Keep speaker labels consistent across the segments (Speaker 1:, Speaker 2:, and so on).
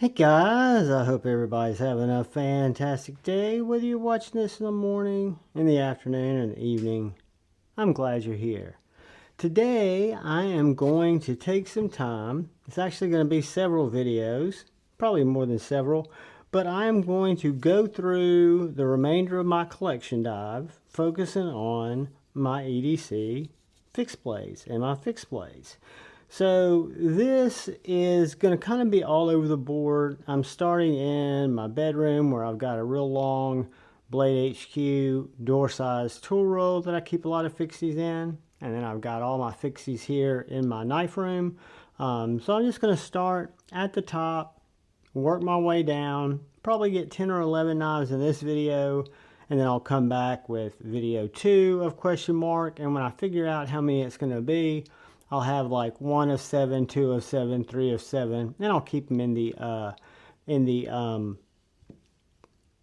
Speaker 1: Hey guys, I hope everybody's having a fantastic day, whether you're watching this in the morning, in the afternoon, or in the evening. I'm glad you're here. Today, I am going to take some time. It's actually going to be several videos, probably more than several, but I'm going to go through the remainder of my collection dive, focusing on my EDC fixed blades and my fixed blades. So this is going to kind of be all over the board. I'm starting in my bedroom where I've got a real long Blade HQ door size tool roll that I keep a lot of fixies in. And then I've got all my fixies here in my knife room. So I'm just going to start at the top, work my way down, probably get 10 or 11 knives in this video. And then I'll come back with video 2 of question mark. And when I figure out how many it's going to be, I'll have like 1 of 7, 2 of 7, 3 of 7, and I'll keep them in the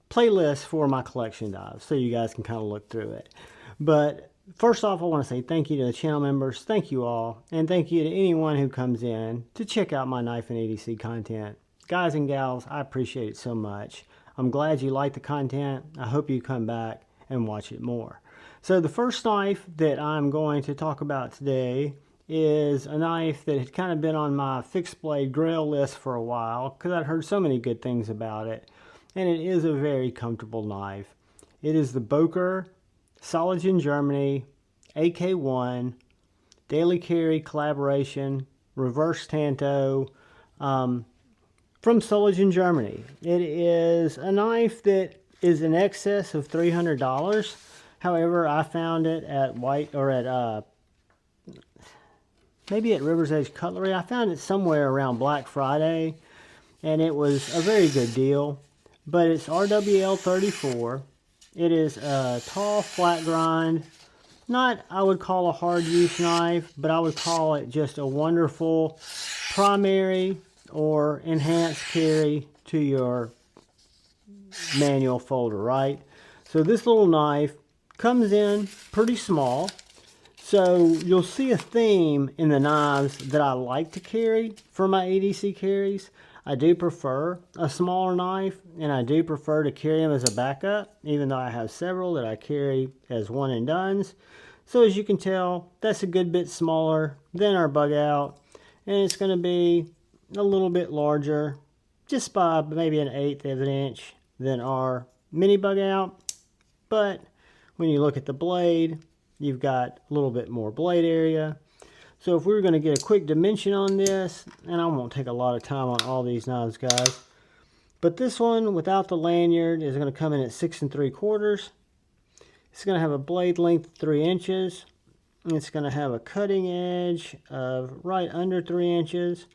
Speaker 1: playlist for my collection dives, so you guys can kind of look through it. But first off, I want to say thank you to the channel members. Thank you all, and thank you to anyone who comes in to check out my knife and EDC content. Guys and gals, I appreciate it so much. I'm glad you like the content. I hope you come back and watch it more. So the first knife that I'm going to talk about today is a knife that had kind of been on my fixed blade grail list for a while because I'd heard so many good things about it, and it is a very comfortable knife. It is the Boker Solid in Germany AK1 daily carry collaboration reverse Tanto from Solid in Germany. It is a knife that is in excess of $300. However, I found it at maybe at River's Edge Cutlery. I found it somewhere around Black Friday, and it was a very good deal. But it's RWL 34. It is a tall, flat grind. Not, I would call a hard use knife, but I would call it just a wonderful primary or enhanced carry to your manual folder, right? So this little knife comes in pretty small. So you'll see a theme in the knives that I like to carry for my EDC carries. I do prefer a smaller knife, and I do prefer to carry them as a backup, even though I have several that I carry as one and dones. So as you can tell, that's a good bit smaller than our bug out, and it's going to be a little bit larger, just by maybe 1/8 of an inch than our mini bug out. But when you look at the blade, you've got a little bit more blade area. So if we were going to get a quick dimension on this, and I won't take a lot of time on all these knives, guys, but this one without the lanyard is going to come in at 6 3/4. It's going to have a blade length of 3 inches. It's going to have a cutting edge of right under 3 inches.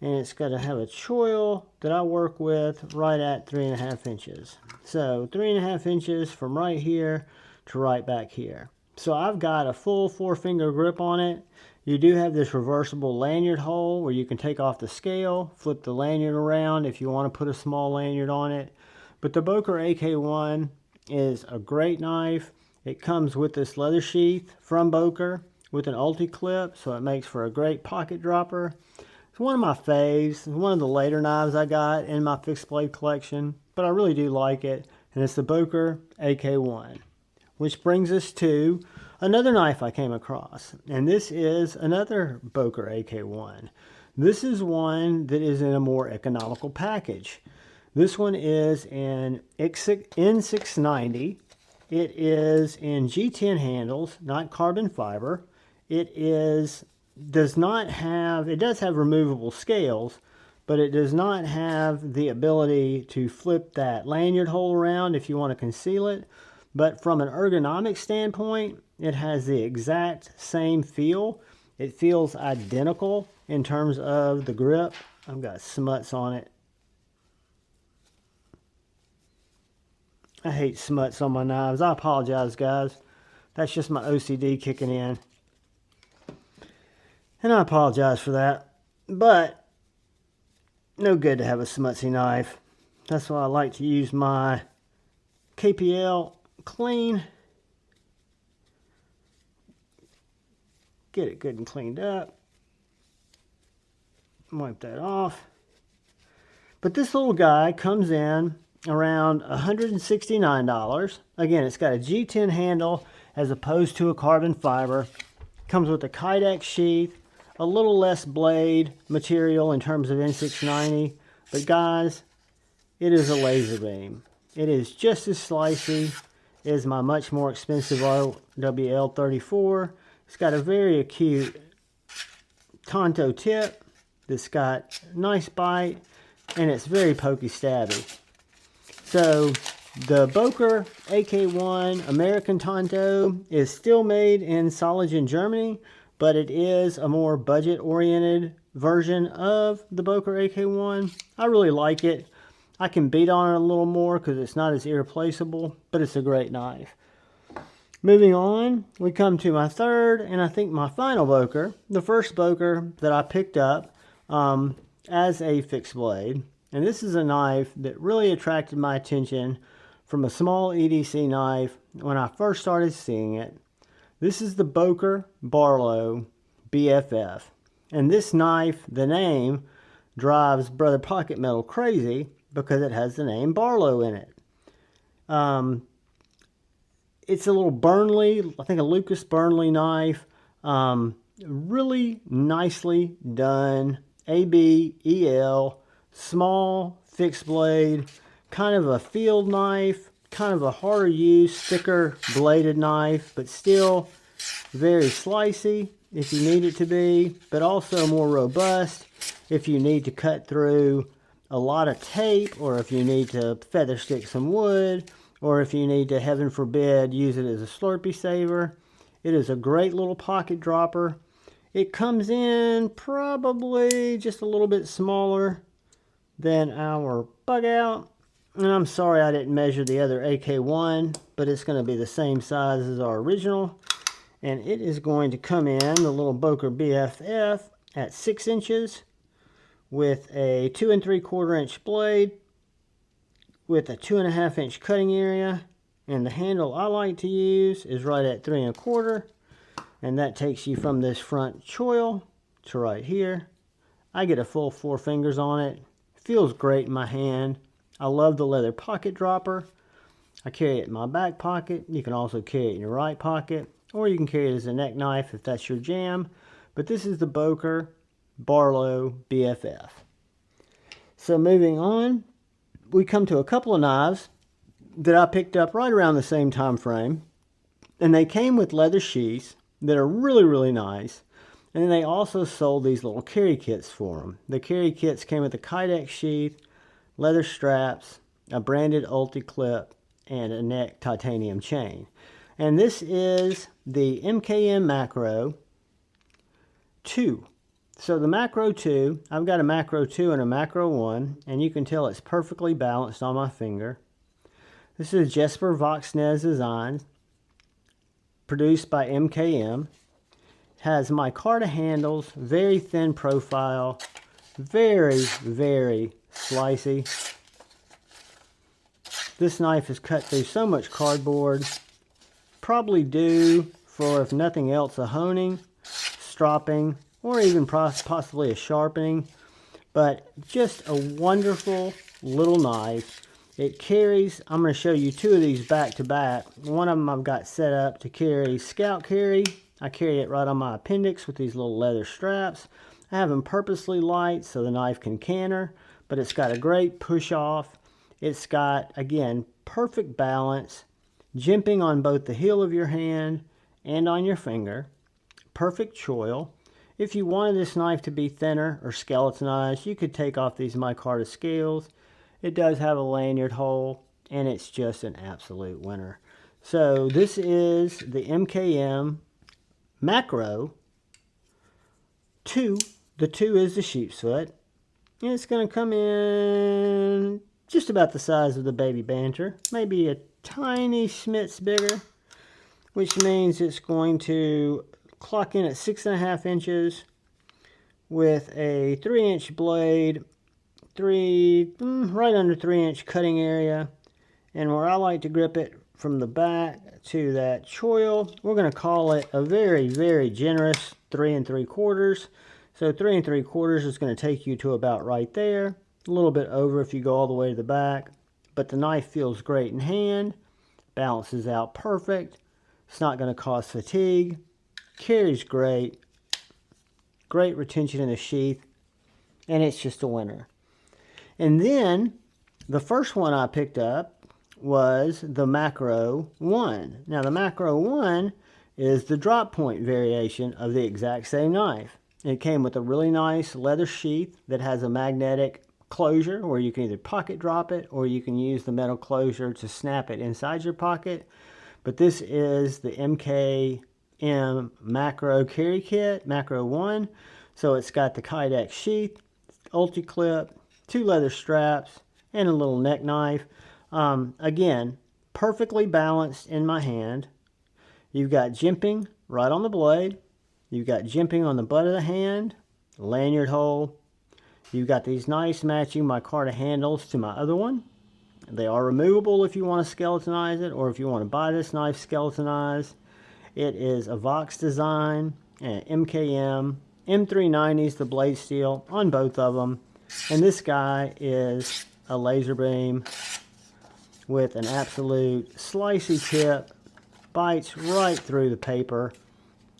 Speaker 1: And it's going to have a choil that I work with right at 3.5 inches. So 3.5 inches from right here to right back here. So I've got a full 4-finger grip on it. You do have this reversible lanyard hole where you can take off the scale, flip the lanyard around if you want to put a small lanyard on it. But the Boker AK1 is a great knife. It comes with this leather sheath from Boker with an ulti-clip, so it makes for a great pocket dropper. It's one of my faves. It's one of the later knives I got in my fixed blade collection, but I really do like it, and it's the Boker AK1. Which brings us to another knife I came across, and this is another Boker AK1. This is one that is in a more economical package. This one is in N690. It is in G10 handles, not carbon fiber. It does have removable scales, but it does not have the ability to flip that lanyard hole around if you want to conceal it. But from an ergonomic standpoint, it has the exact same feel. It feels identical in terms of the grip. I've got smuts on it. I hate smuts on my knives. I apologize, guys. That's just my OCD kicking in. And I apologize for that. But no good to have a smutsy knife. That's why I like to use my KPL clean. Get it good and cleaned up. Wipe that off. But this little guy comes in around $169. Again, it's got a G10 handle as opposed to a carbon fiber. Comes with a Kydex sheath, a little less blade material in terms of N690. But guys, it is a laser beam. It is just as slicey as my much more expensive RWL34. It's got a very acute Tanto tip that's got nice bite, and it's very pokey stabby. So the Boker AK1 American Tanto is still made in Solid, Germany, but it is a more budget oriented version of the Boker AK1. I really like it. I can beat on it a little more because it's not as irreplaceable, but it's a great knife. Moving on, we come to my third and I think my final Boker. The first Boker that I picked up as a fixed blade. And this is a knife that really attracted my attention from a small EDC knife when I first started seeing it. This is the Boker Barlow BFF. And this knife, the name, drives Brother Pocket Metal crazy because it has the name Barlow in it. It's a little Burnley, I think a Lucas Burnley knife. Really nicely done. ABEL, small fixed blade, kind of a field knife, kind of a harder use, thicker bladed knife, but still very slicey if you need it to be, but also more robust if you need to cut through a lot of tape, or if you need to feather stick some wood, or if you need to, heaven forbid, use it as a Slurpee saver. It is a great little pocket dropper. It comes in probably just a little bit smaller than our bug out. And I'm sorry I didn't measure the other AK1, but it's going to be the same size as our original. And it is going to come in, the little Boker BFF, at 6 inches with a 2 3/4 inch blade with a 2.5 inch cutting area. And the handle I like to use is right at 3 1/4. And that takes you from this front choil to right here. I get a full 4 fingers on it. Feels great in my hand. I love the leather pocket dropper. I carry it in my back pocket. You can also carry it in your right pocket, or you can carry it as a neck knife if that's your jam. But this is the Boker Barlow BFF. So moving on, we come to a couple of knives that I picked up right around the same time frame. And they came with leather sheaths that are really, really nice. And then they also sold these little carry kits for them. The carry kits came with a Kydex sheath, leather straps, a branded Ulti clip, and a neck titanium chain. And this is the MKM Macro 2. So the Macro 2, I've got a Macro 2 and a Macro 1, and you can tell it's perfectly balanced on my finger. This is Jesper Voxnez design, produced by MKM. Has micarta handles, very thin profile, very, very slicey. This knife is cut through so much cardboard, probably due for, if nothing else, a honing, stropping, or even possibly a sharpening. But just a wonderful little knife. It carries, I'm going to show you 2 of these back to back. One of them I've got set up to carry scout carry. I carry it right on my appendix with these little leather straps. I have them purposely light so the knife can canter, but it's got a great push off. It's got, again, perfect balance, jimping on both the heel of your hand and on your finger. Perfect choil. If you wanted this knife to be thinner or skeletonized, you could take off these micarta scales. It does have a lanyard hole, and it's just an absolute winner. So this is the MKM Macro 2. The 2 is the Sheepfoot. And it's going to come in just about the size of the Baby Banter. Maybe a tiny schmitz bigger, which means it's going to clock in at 6.5 inches with a 3-inch blade, right under 3-inch cutting area. And where I like to grip it from the back to that choil, we're going to call it a very, very generous 3 3/4. So 3 3/4 is going to take you to about right there. a little bit over if you go all the way to the back, but the knife feels great in hand, balances out perfect, it's not going to cause fatigue, carries great, great retention in the sheath, and it's just a winner. And then the first one I picked up was the Macro 1. Now the Macro 1 is the drop point variation of the exact same knife. It came with a really nice leather sheath that has a magnetic closure where you can either pocket drop it or you can use the metal closure to snap it inside your pocket. But this is the MKM Macro carry kit, Macro 1. So it's got the Kydex sheath, ulti-clip, 2 leather straps, and a little neck knife. Again, perfectly balanced in my hand. You've got jimping right on the blade. You've got jimping on the butt of the hand, lanyard hole. You've got these nice matching micarta handles to my other one. They are removable if you want to skeletonize it, or if you want to buy this knife skeletonized. It is a Vox design, and MKM. M390 is the blade steel on both of them. And this guy is a laser beam with an absolute slicey tip. Bites right through the paper.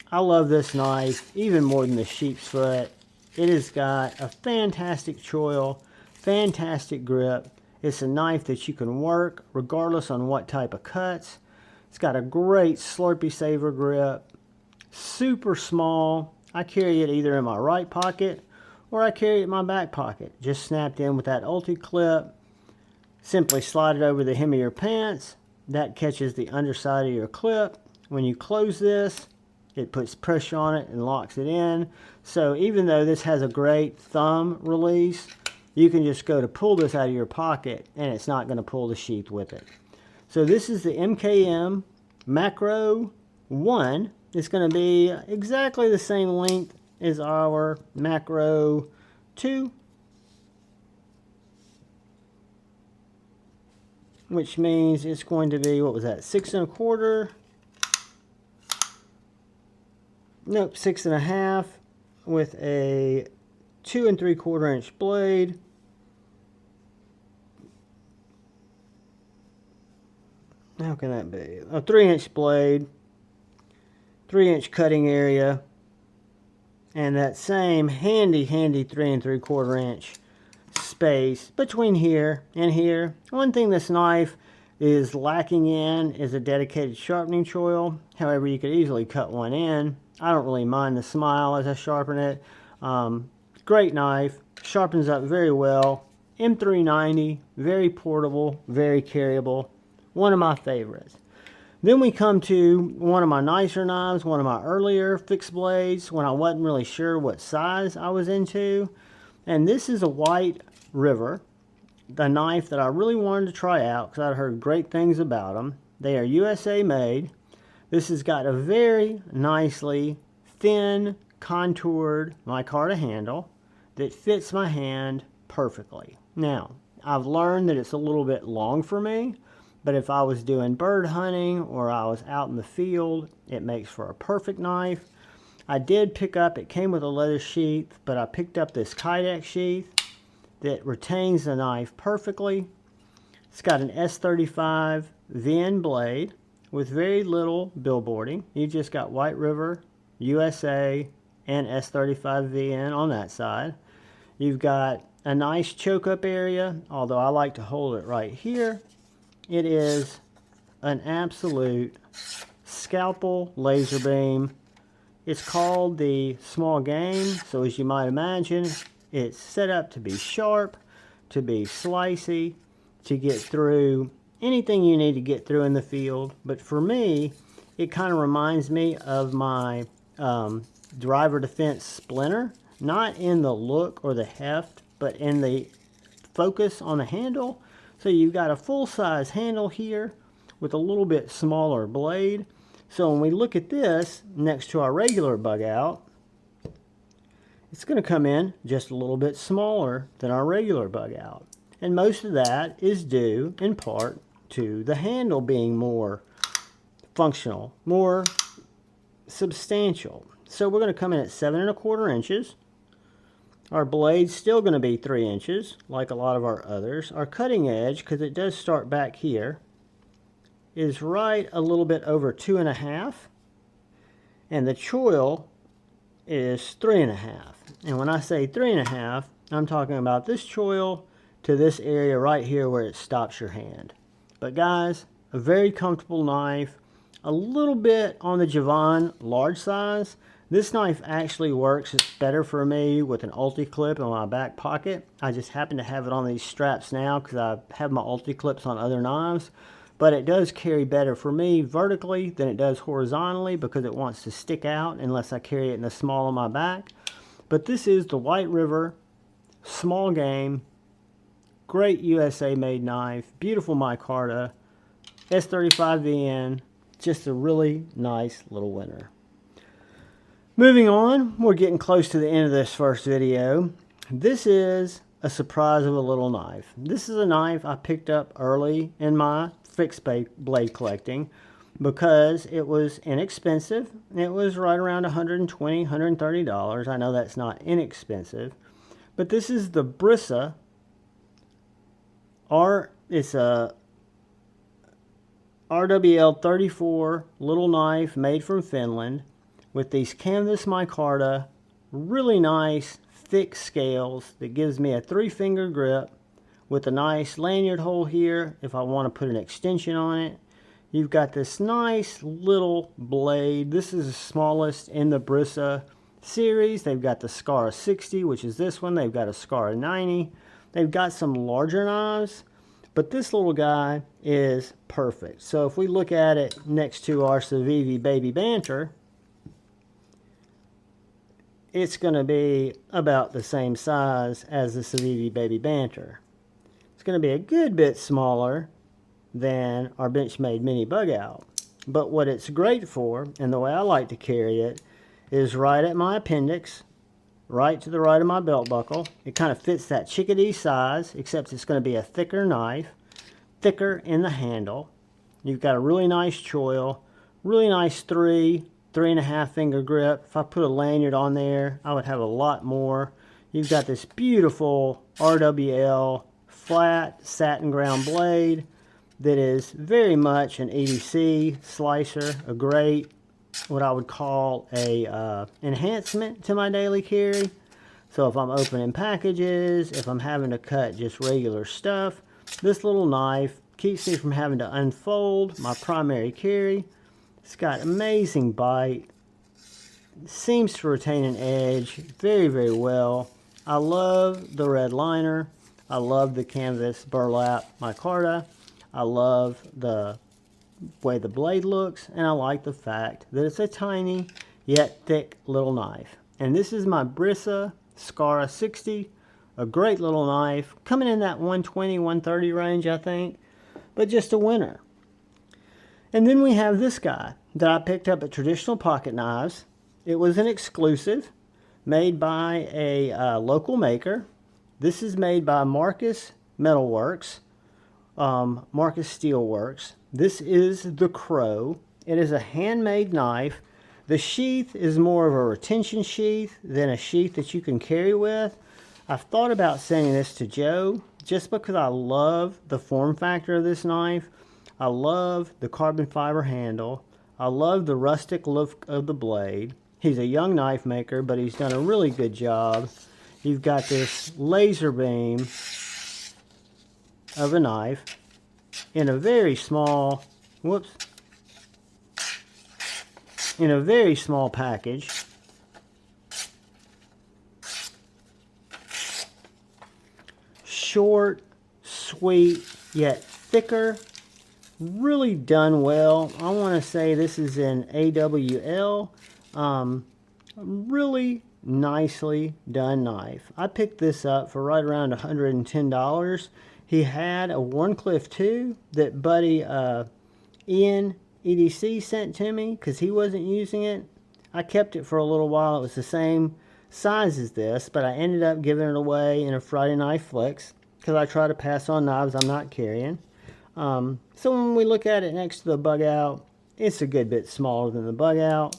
Speaker 1: I love this knife even more than the Sheepfoot. It has got a fantastic choil, fantastic grip. It's a knife that you can work regardless on what type of cuts. It's got a great Slurpee Saver grip. Super small. I carry it either in my right pocket or I carry it in my back pocket. Just snapped in with that ulti clip. Simply slide it over the hem of your pants. That catches the underside of your clip. When you close this, it puts pressure on it and locks it in. So even though this has a great thumb release, you can just go to pull this out of your pocket and it's not going to pull the sheath with it. So this is the MKM Macro 1. It's going to be exactly the same length as our Macro 2, which means it's going to be, what was that, 6 1/4? Nope, 6 1/2 with a 2 3/4 inch blade. How can that be? A 3-inch blade, 3-inch cutting area, and that same handy 3 3/4 inch space between here and here. One thing this knife is lacking in is a dedicated sharpening choil. However, you could easily cut one in. I don't really mind the smile as I sharpen it. Great knife, sharpens up very well. M390, very portable, very carryable. One of my favorites. Then we come to one of my nicer knives, one of my earlier fixed blades when I wasn't really sure what size I was into. And this is a White River, the knife that I really wanted to try out because I'd heard great things about them. They are USA made. This has got a very nicely thin, contoured micarta handle that fits my hand perfectly. Now, I've learned that it's a little bit long for me, but if I was doing bird hunting or I was out in the field, it makes for a perfect knife. I did pick up, it came with a leather sheath, but I picked up this Kydex sheath that retains the knife perfectly. It's got an S35 VN blade with very little billboarding. You just got White River, USA, and S35 VN on that side. You've got a nice choke up area, although I like to hold it right here. It is an absolute scalpel laser beam. It's called the small game, so as you might imagine, it's set up to be sharp, to be slicey, to get through anything you need to get through in the field. But for me, it kind of reminds me of my driver defense splinter, not in the look or the heft, but in the focus on the handle. So you've got a full-size handle here with a little bit smaller blade. So when we look at this next to our regular bug out, it's going to come in just a little bit smaller than our regular bug out. And most of that is due in part to the handle being more functional, more substantial. So we're going to come in at 7 1/4 inches Our blade's still going to be 3 inches, like a lot of our others. Our cutting edge, because it does start back here, is right a little bit over 2.5. And the choil is 3.5. And when I say 3.5, I'm talking about this choil to this area right here where it stops your hand. But guys, a very comfortable knife, a little bit on the Javon large size. This knife actually works better for me with an ulti-clip in my back pocket. I just happen to have it on these straps now because I have my ulti-clips on other knives. But it does carry better for me vertically than it does horizontally because it wants to stick out unless I carry it in the small of my back. But this is the White River small game, great USA made knife, beautiful micarta, S35VN, just a really nice little winner. Moving on, we're getting close to the end of this first video. This is a surprise of a little knife. This is a knife I picked up early in my fixed blade collecting because it was inexpensive. It was right around $120, $130. I know that's not inexpensive. But this is the Brisa R. It's a RWL 34 little knife made from Finland with these canvas micarta, really nice thick scales that gives me a 3-finger grip with a nice lanyard hole here if I want to put an extension on it. You've got this nice little blade. This is the smallest in the Brisa series. They've got the Scara 60, which is this one. They've got a Scara 90. They've got some larger knives, but this little guy is perfect. So if we look at it next to our Civivi Baby Banter, it's going to be about the same size as the Civivi Baby Banter. It's going to be a good bit smaller than our Benchmade Mini Bug Out. But what it's great for, and the way I like to carry it, is right at my appendix, right to the right of my belt buckle. It kind of fits that chickadee size, except it's going to be a thicker knife, thicker in the handle. You've got a really nice choil, really nice 3.5 finger grip. If I put a lanyard on there, I would have a lot more. You've got this beautiful RWL flat satin ground blade that is very much an EDC slicer, a great, what I would call a enhancement to my daily carry. So if I'm opening packages, if I'm having to cut just regular stuff, this little knife keeps me from having to unfold my primary carry. It's got amazing bite, seems to retain an edge very, very well. I love the red liner. I love the canvas burlap micarta. I love the way the blade looks, and I like the fact that it's a tiny yet thick little knife. And this is my Brisa Scara 60, a great little knife, coming in that 120, 130 range, I think, but just a winner. And then we have this guy that I picked up at Traditional Pocket Knives. It was an exclusive made by a local maker. This is made by Marcus Metalworks, Marcus Steelworks. This is the Crow. It is a handmade knife. The sheath is more of a retention sheath than a sheath that you can carry with. I've thought about sending this to Joe just because I love the form factor of this knife. I love the carbon fiber handle. I love the rustic look of the blade. He's a young knife maker, but he's done a really good job. You've got this laser beam of a knife in a very small, in a very small package. Short, sweet, yet thicker. Really done well. I want to say this is in AWL. Really nicely done knife. I picked this up for right around $110. He had a Warncliffe 2 that buddy Ian EDC sent to me because he wasn't using it. I kept it for a little while. It was the same size as this, but I ended up giving it away in a Friday Knife Flex because I try to pass on knives I'm not carrying. So when we look at it next to the Bug Out, it's a good bit smaller than the Bug Out.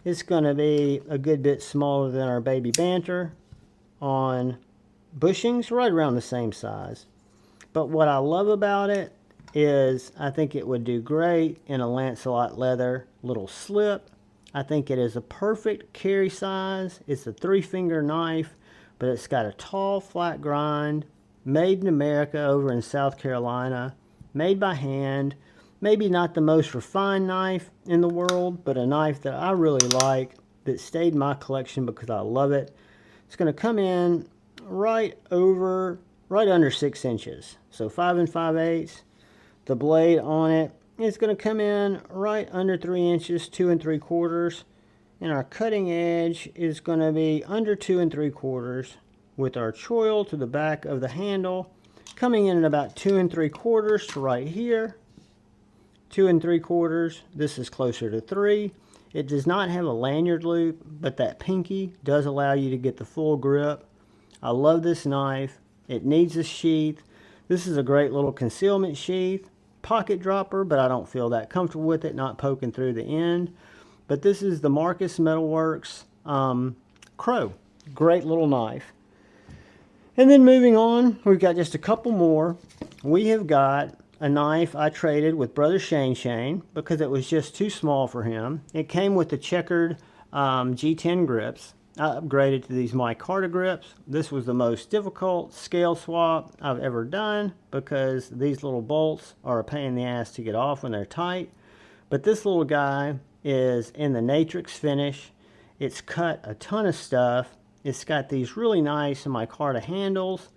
Speaker 1: It's going to be a good bit smaller than our Baby Banter on bushings right around the same size. But what I love about it is I think it would do great in a Lancelot leather little slip. I think it is a perfect carry size. It's a 3-finger knife, but it's got a tall, flat grind, made in America over in South Carolina, made by hand. Maybe not the most refined knife in the world, but a knife that I really like, that stayed in my collection because I love it. It's going to come in right under 6 inches. So 5 5/8. The blade on it is going to come in right under 3 inches, 2 3/4. And our cutting edge is going to be under 2 3/4, with our choil to the back of the handle coming in at about 2 3/4 to right here. 2 3/4. This is closer to 3. It does not have a lanyard loop, but that pinky does allow you to get the full grip. I love this knife. It needs a sheath. This is a great little concealment sheath. Pocket dropper, but I don't feel that comfortable with it, not poking through the end. But this is the Marcus Metalworks Crow. Great little knife. And then moving on, we've got just a couple more. We have got a knife I traded with Brother Shane because it was just too small for him. It came with the checkered G10 grips. I upgraded to these micarta grips. This was the most difficult scale swap I've ever done because these little bolts are a pain in the ass to get off when they're tight. But this little guy is in the Natrix finish. It's cut a ton of stuff. It's got these really nice micarta handles.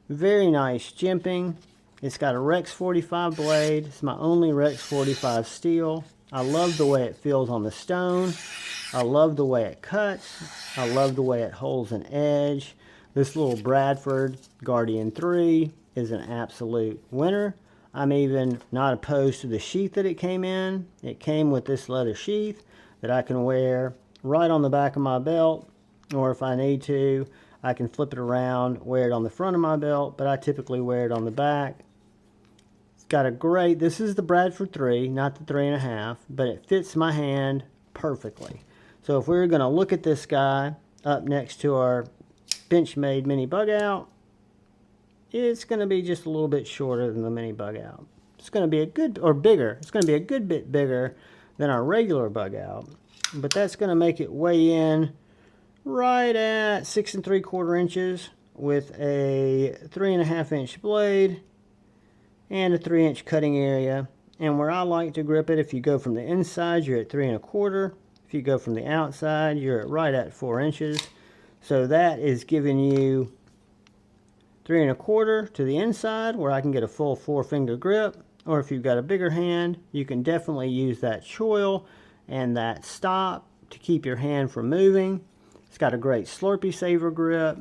Speaker 1: Very nice jimping. It's got a Rex 45 blade. It's my only Rex 45 steel. I love the way it feels on the stone. I love the way it cuts. I love the way it holds an edge. This little Bradford Guardian 3 is an absolute winner. I'm even not opposed to the sheath that it came in. It came with this leather sheath that I can wear right on the back of my belt, or if I need to, I can flip it around, wear it on the front of my belt, but I typically wear it on the back. It's got a great, this is the Bradford 3, not the 3.5, but it fits my hand perfectly. So if we were going to look at this guy up next to our Benchmade mini bug out, it's going to be just a little bit shorter than the mini bug out. It's going to be a good, or bigger. It's going to be a good bit bigger than our regular bug out, but that's going to make it weigh in right at 6 3/4 inches with a 3.5 inch blade and a 3 inch cutting area. And where I like to grip it, if you go from the inside, you're at 3 1/4. If you go from the outside, you're right at 4 inches. So that is giving you 3 1/4 to the inside, where I can get a full 4-finger grip. Or if you've got a bigger hand, you can definitely use that choil and that stop to keep your hand from moving. It's got a great Slurpee Saver grip.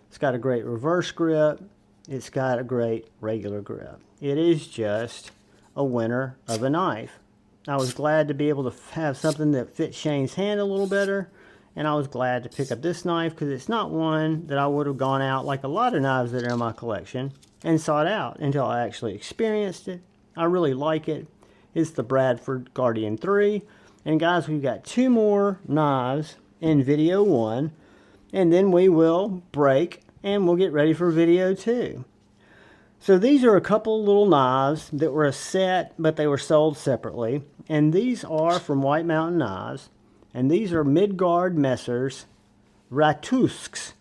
Speaker 1: It's got a great reverse grip. It's got a great regular grip. It is just a winner of a knife. I was glad to be able to have something that fit Shane's hand a little better, and I was glad to pick up this knife because it's not one that I would have gone out like a lot of knives that are in my collection and sought out until I actually experienced it. I really like it. It's the Bradford Guardian 3. And guys, we've got 2 more knives in video 1, and then we will break and we'll get ready for video 2. So these are a couple little knives that were a set, but they were sold separately. And these are from White Mountain Knives. And these are Midgard Messers Ratatösks.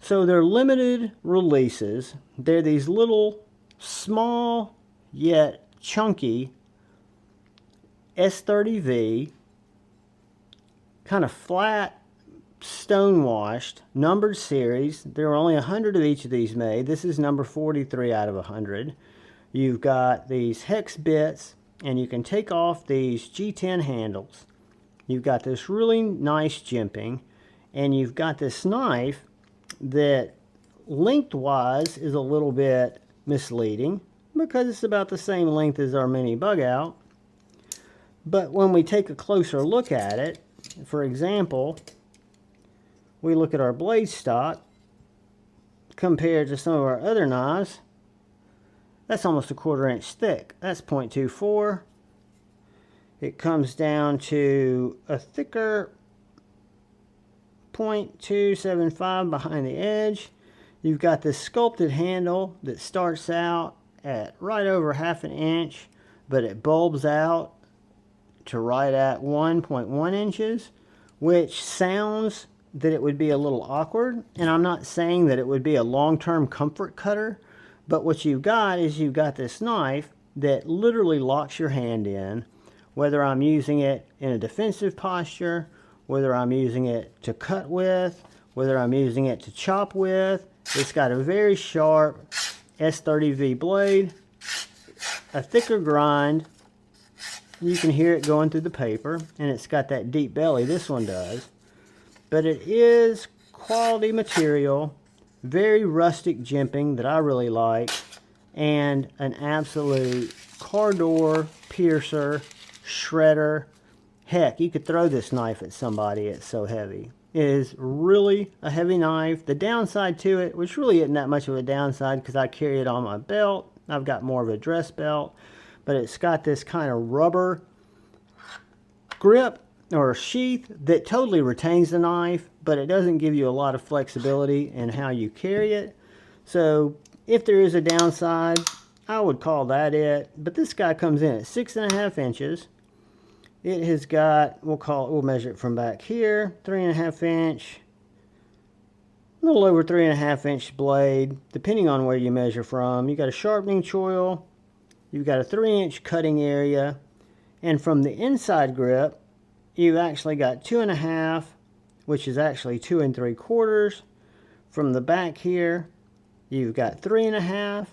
Speaker 1: So they're limited releases. They're these little, small, yet chunky S30V, kind of flat, stone-washed, numbered series. There are only 100 of each of these made. This is number 43 out of 100. You've got these hex bits, and you can take off these G10 handles. You've got this really nice jimping, and you've got this knife that lengthwise is a little bit misleading because it's about the same length as our mini bug out. But when we take a closer look at it, for example, we look at our blade stock compared to some of our other knives, that's almost a 1/4 inch thick. That's 0.24. It comes down to a thicker .275 behind the edge. You've got this sculpted handle that starts out at right over 1/2 inch, but it bulbs out to right at 1.1 inches, which sounds that it would be a little awkward. And I'm not saying that it would be a long-term comfort cutter, but what you've got is you've got this knife that literally locks your hand in, whether I'm using it in a defensive posture, whether I'm using it to cut with, whether I'm using it to chop with. It's got a very sharp S30V blade, a thicker grind. You can hear it going through the paper, and it's got that deep belly. This one does. But it is quality material, very rustic jimping that I really like, and an absolute car door piercer, shredder. Heck, you could throw this knife at somebody, it's so heavy. It is really a heavy knife. The downside to it, which really isn't that much of a downside because I carry it on my belt. I've got more of a dress belt, but it's got this kind of rubber grip or sheath that totally retains the knife, but it doesn't give you a lot of flexibility in how you carry it. So if there is a downside, I would call that it. But this guy comes in at 6.5 inches. It has got, we'll measure it from back here, 3.5 inch, a little over 3.5 inch blade, depending on where you measure from. You got a sharpening choil, you've got a 3-inch cutting area, and from the inside grip, you've actually got 2.5, which is actually 2 3/4. From the back here, you've got 3.5,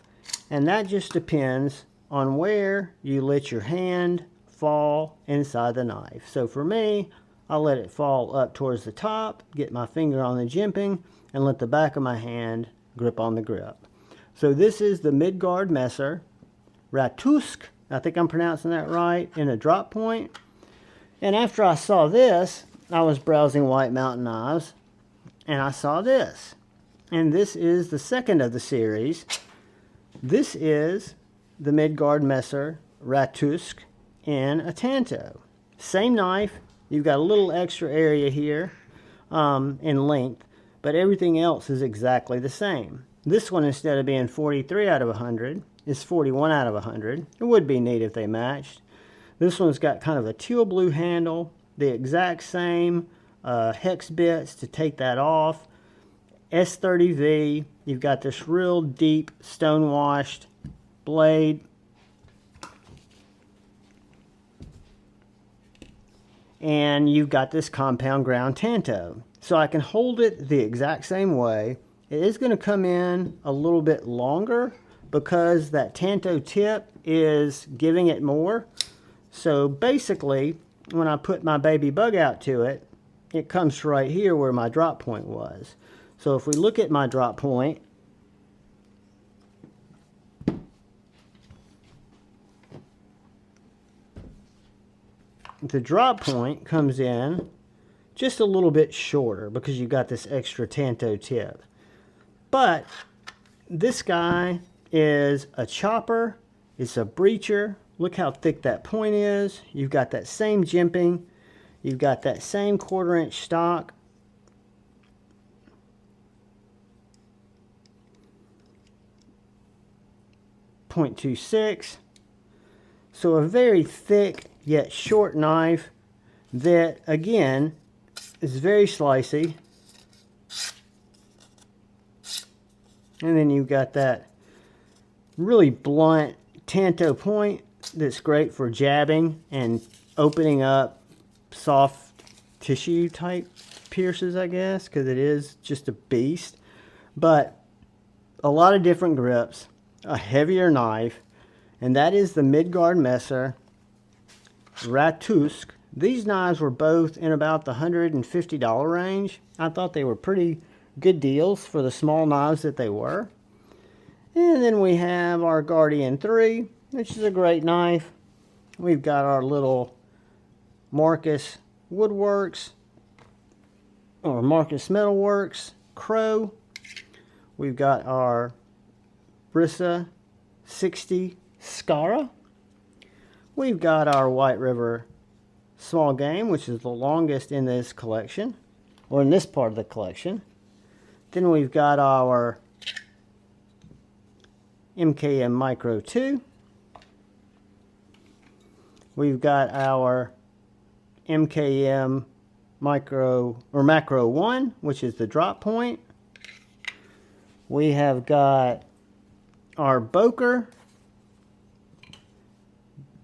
Speaker 1: and that just depends on where you let your hand fall inside the knife. So for me, I'll let it fall up towards the top, get my finger on the jimping, and let the back of my hand grip on the grip. So this is the Midgard Messer Ratatösk, I think I'm pronouncing that right, in a drop point. And after I saw this, I was browsing White Mountain knives, and I saw this. And this is the second of the series. This is the Midgard Messer Ratatösk in a Tanto. Same knife, you've got a little extra area here in length, but everything else is exactly the same. This one, instead of being 43 out of 100, is 41 out of 100. It would be neat if they matched. This one's got kind of a teal blue handle, the exact same hex bits to take that off. S30V, you've got this real deep stone washed blade. And you've got this compound ground Tanto. So I can hold it the exact same way. It is going to come in a little bit longer because that Tanto tip is giving it more. So basically, when I put my baby bug out to it, it comes right here where my drop point was. So if we look at my drop point, the drop point comes in just a little bit shorter because you got this extra Tanto tip. But this guy is a chopper, it's a breacher. Look how thick that point is. You've got that same jimping. You've got that same 1/4 inch stock. .26. So a very thick yet short knife that, again, is very slicey. And then you've got that really blunt Tanto point that's great for jabbing and opening up soft tissue type pierces, I guess, because it is just a beast. But a lot of different grips, a heavier knife, and that is the Midgard Messer Ratatösk. These knives were both in about the $150 range. I thought they were pretty good deals for the small knives that they were. And then we have our Guardian 3, which is a great knife. We've got our little Marcus Woodworks, or Marcus Metalworks Crow. We've got our Brisa 60 Scara. We've got our White River Small Game, which is the longest in this collection, or in this part of the collection. Then we've got our MKM Macro 2. We've got our MKM Macro 1, which is the drop point. We have got our Boker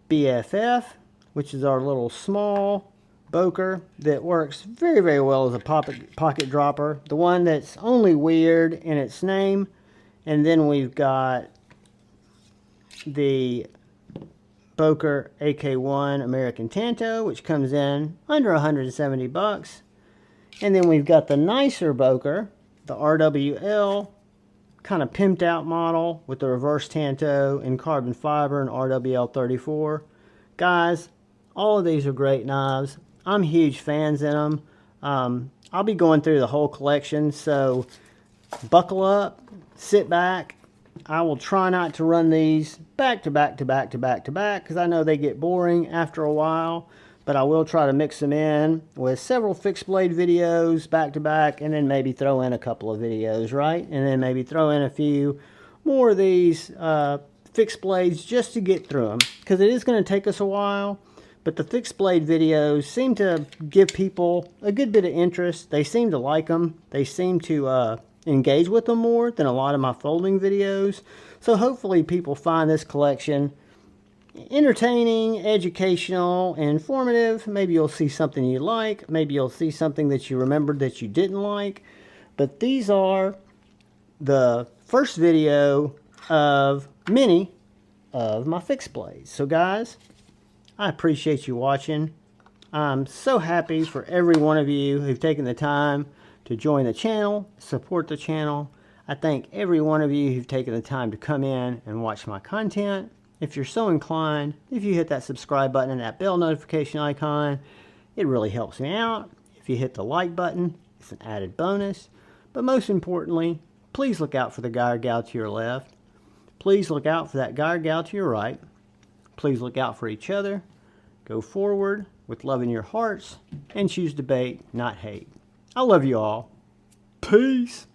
Speaker 1: BFF, which is our little small Boker that works very, very well as a pocket dropper. The one that's only weird in its name. And then we've got the Boker AK1 American Tanto, which comes in under 170 bucks. And then we've got the nicer Boker, the RWL, kind of pimped out model with the reverse Tanto in carbon fiber and RWL 34. Guys, all of these are great knives. I'm huge fans in them. I'll be going through the whole collection, so buckle up, sit back. I will try not to run these back to back to back to back to back because I know they get boring after a while, but I will try to mix them in with several fixed blade videos back to back, and then maybe throw in a couple of videos, right? And then maybe throw in a few more of these fixed blades just to get through them, because it is going to take us a while. But the fixed blade videos seem to give people a good bit of interest. They seem to like them. They seem to engage with them more than a lot of my folding videos. So hopefully people find this collection entertaining, educational, and informative. Maybe you'll see something you like. Maybe you'll see something that you remembered that you didn't like. But these are the first video of many of my fixed blades. So guys, I appreciate you watching. I'm so happy for every one of you who've taken the time to join the channel, support the channel. I thank every one of you who've taken the time to come in and watch my content. If you're so inclined, if you hit that subscribe button and that bell notification icon, it really helps me out. If you hit the like button, it's an added bonus. But most importantly, please look out for the guy or gal to your left. Please look out for that guy or gal to your right. Please look out for each other. Go forward with love in your hearts and choose debate, not hate. I love you all. Peace.